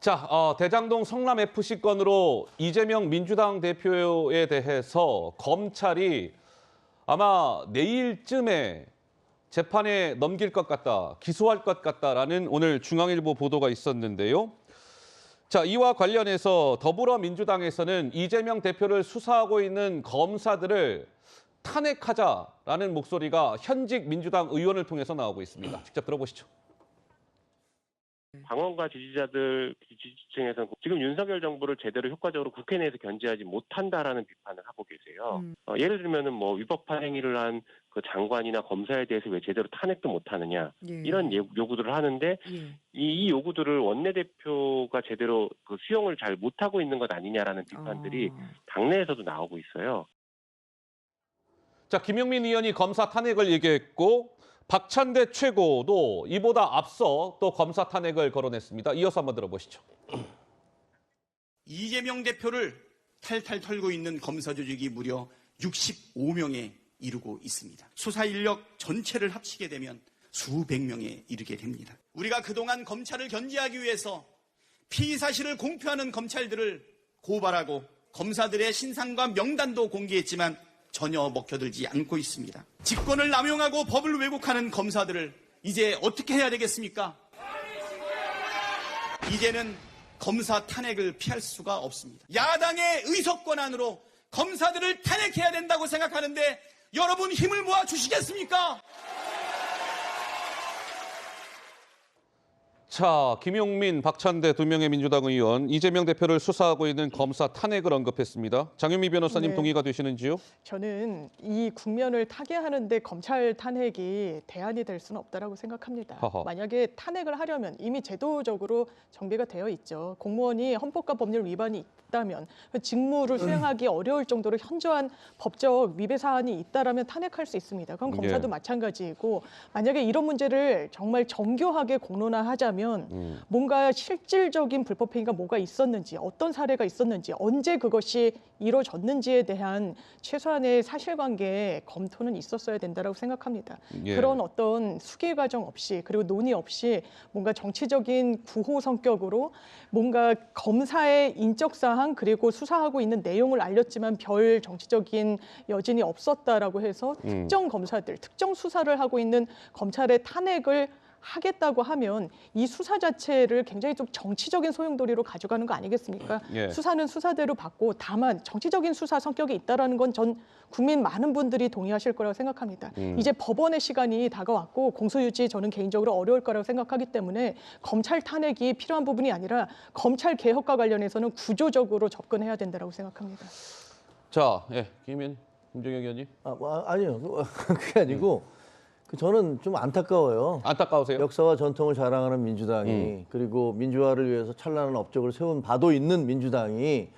자, 대장동 성남FC 건으로 이재명 민주당 대표에 대해서 검찰이 아마 내일쯤에 재판에 넘길 것 같다, 기소할 것 같다라는 오늘 중앙일보 보도가 있었는데요. 자, 이와 관련해서 더불어민주당에서는 이재명 대표를 수사하고 있는 검사들을 탄핵하자라는 목소리가 현직 민주당 의원을 통해서 나오고 있습니다. 직접 들어보시죠. 당원과 지지층에서는 지금 윤석열 정부를 제대로 효과적으로 국회 내에서 견제하지 못한다라는 비판을 하고 계세요. 예를 들면은 위법한 행위를 한 그 장관이나 검사에 대해서 왜 제대로 탄핵도 못하느냐 이런 요구들을 하는데 이 요구들을 원내대표가 제대로 그 수용을 잘 못하고 있는 것 아니냐라는 비판들이 당내에서도 나오고 있어요. 자, 김용민 의원이 검사 탄핵을 얘기했고 박찬대 최고도 이보다 앞서 또 검사 탄핵을 거론했습니다. 이어서 한번 들어보시죠. 이재명 대표를 탈탈 털고 있는 검사 조직이 무려 65명에 이르고 있습니다. 수사 인력 전체를 합치게 되면 수백 명에 이르게 됩니다. 우리가 그동안 검찰을 견제하기 위해서 피의 사실을 공표하는 검찰들을 고발하고 검사들의 신상과 명단도 공개했지만 전혀 먹혀들지 않고 있습니다. 직권을 남용하고 법을 왜곡하는 검사들을 이제 어떻게 해야 되겠습니까? 이제는 검사 탄핵을 피할 수가 없습니다. 야당의 의석 권한으로 검사들을 탄핵해야 된다고 생각하는데 여러분 힘을 모아 주시겠습니까? 자, 김용민, 박찬대 두 명의 민주당 의원, 이재명 대표를 수사하고 있는 검사 탄핵을 언급했습니다. 장윤미 변호사님 네. 동의가 되시는지요? 저는 이 국면을 타개하는데 검찰 탄핵이 대안이 될 수는 없다라고 생각합니다. 허허. 만약에 탄핵을 하려면 이미 제도적으로 정비가 되어 있죠. 공무원이 헌법과 법률 위반이 있다면 직무를 수행하기 어려울 정도로 현저한 법적 위배 사안이 있다라면 탄핵할 수 있습니다. 그럼 검사도 마찬가지이고 만약에 이런 문제를 정말 정교하게 공론화하자면 뭔가 실질적인 불법 행위가 뭐가 있었는지, 어떤 사례가 있었는지, 언제 그것이 이루어졌는지에 대한 최소한의 사실관계 검토는 있었어야 된다고 생각합니다. 그런 어떤 수기 과정 없이 그리고 논의 없이 뭔가 정치적인 구호 성격으로 뭔가 검사의 인적 사항 그리고 수사하고 있는 내용을 알렸지만 별 정치적인 여진이 없었다라고 해서 특정 검사들, 특정 수사를 하고 있는 검찰의 탄핵을 하겠다고 하면 이 수사 자체를 굉장히 좀 정치적인 소용돌이로 가져가는 거 아니겠습니까? 수사는 수사대로 받고 다만 정치적인 수사 성격이 있다라는 건 전 국민 많은 분들이 동의하실 거라고 생각합니다. 이제 법원의 시간이 다가왔고 공소유지 저는 개인적으로 어려울 거라고 생각하기 때문에 검찰 탄핵이 필요한 부분이 아니라 검찰 개혁과 관련해서는 구조적으로 접근해야 된다고 생각합니다. 자, 김정혁 의원님. 아니요. 그게 아니고 저는 좀 안타까워요. 안타까우세요? 역사와 전통을 자랑하는 민주당이 그리고 민주화를 위해서 찬란한 업적을 세운 바도 있는 민주당이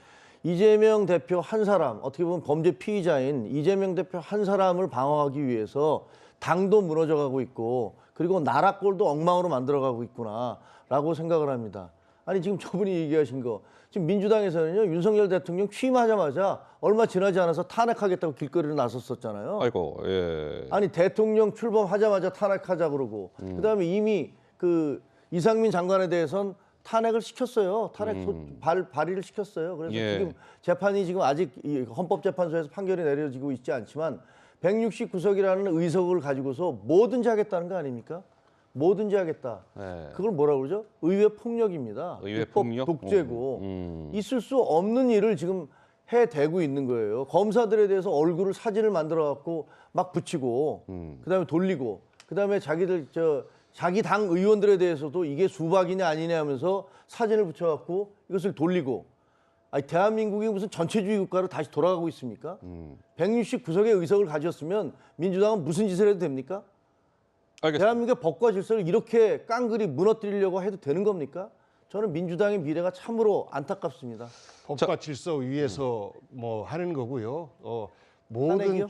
이재명 대표 한 사람, 어떻게 보면 범죄 피의자인 이재명 대표 한 사람을 방어하기 위해서 당도 무너져가고 있고 그리고 나라 꼴도 엉망으로 만들어가고 있구나라고 생각을 합니다. 아니 지금 저분이 얘기하신 거 지금 민주당에서는요 윤석열 대통령 취임하자마자 얼마 지나지 않아서 탄핵하겠다고 길거리로 나섰었잖아요. 아이고, 예. 아니 대통령 출범하자마자 탄핵하자 그러고 그다음에 이미 그 이상민 장관에 대해선 탄핵을 시켰어요. 탄핵 발의를 시켰어요. 그래서 지금 재판이 지금 아직 헌법재판소에서 판결이 내려지고 있지 않지만 169석이라는 의석을 가지고서 뭐든지 하겠다는 거 아닙니까? 뭐든지 하겠다. 그걸 뭐라고 그러죠? 의회 폭력입니다. 의회 입법 폭력? 독재고 있을 수 없는 일을 지금 해대고 있는 거예요. 검사들에 대해서 얼굴을 사진을 만들어 갖고 막 붙이고 그다음에 돌리고 그다음에 자기 당 의원들에 대해서도 이게 수박이냐 아니냐 하면서 사진을 붙여 갖고 이것을 돌리고 아니 대한민국이 무슨 전체주의 국가로 다시 돌아가고 있습니까? 169석의 의석을 가졌으면 민주당은 무슨 짓을 해도 됩니까? 알겠습니다. 대한민국의 법과 질서를 이렇게 깡그리 무너뜨리려고 해도 되는 겁니까? 저는 민주당의 미래가 참으로 안타깝습니다. 법과 질서 위에서 하는 거고요. 탄핵이요?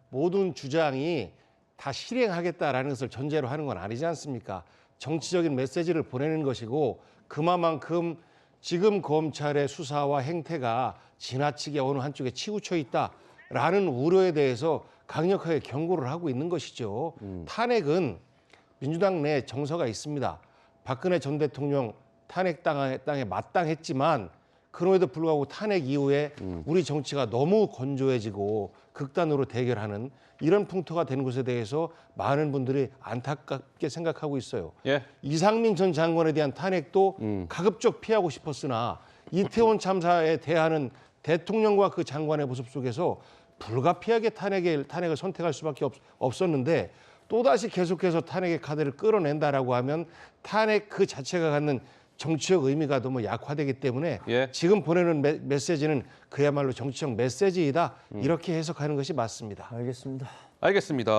모든 주장이 다 실행하겠다라는 것을 전제로 하는 건 아니지 않습니까? 정치적인 메시지를 보내는 것이고 그만큼 지금 검찰의 수사와 행태가 지나치게 어느 한쪽에 치우쳐 있다라는 우려에 대해서 강력하게 경고를 하고 있는 것이죠. 탄핵은 민주당 내 정서가 있습니다. 박근혜 전 대통령 탄핵당에 마땅했지만 그럼에도 불구하고 탄핵 이후에 우리 정치가 너무 건조해지고 극단으로 대결하는 이런 풍토가 되는 것에 대해서 많은 분들이 안타깝게 생각하고 있어요. 예. 이상민 전 장관에 대한 탄핵도 가급적 피하고 싶었으나 이태원 참사에 대하는 대통령과 그 장관의 모습 속에서 불가피하게 탄핵을 선택할 수밖에 없었는데 또다시 계속해서 탄핵의 카드를 끌어낸다라고 하면 탄핵 그 자체가 갖는 정치적 의미가 너무 약화되기 때문에 예. 지금 보내는 메시지는 그야말로 정치적 메시지이다 이렇게 해석하는 것이 맞습니다. 알겠습니다. 알겠습니다.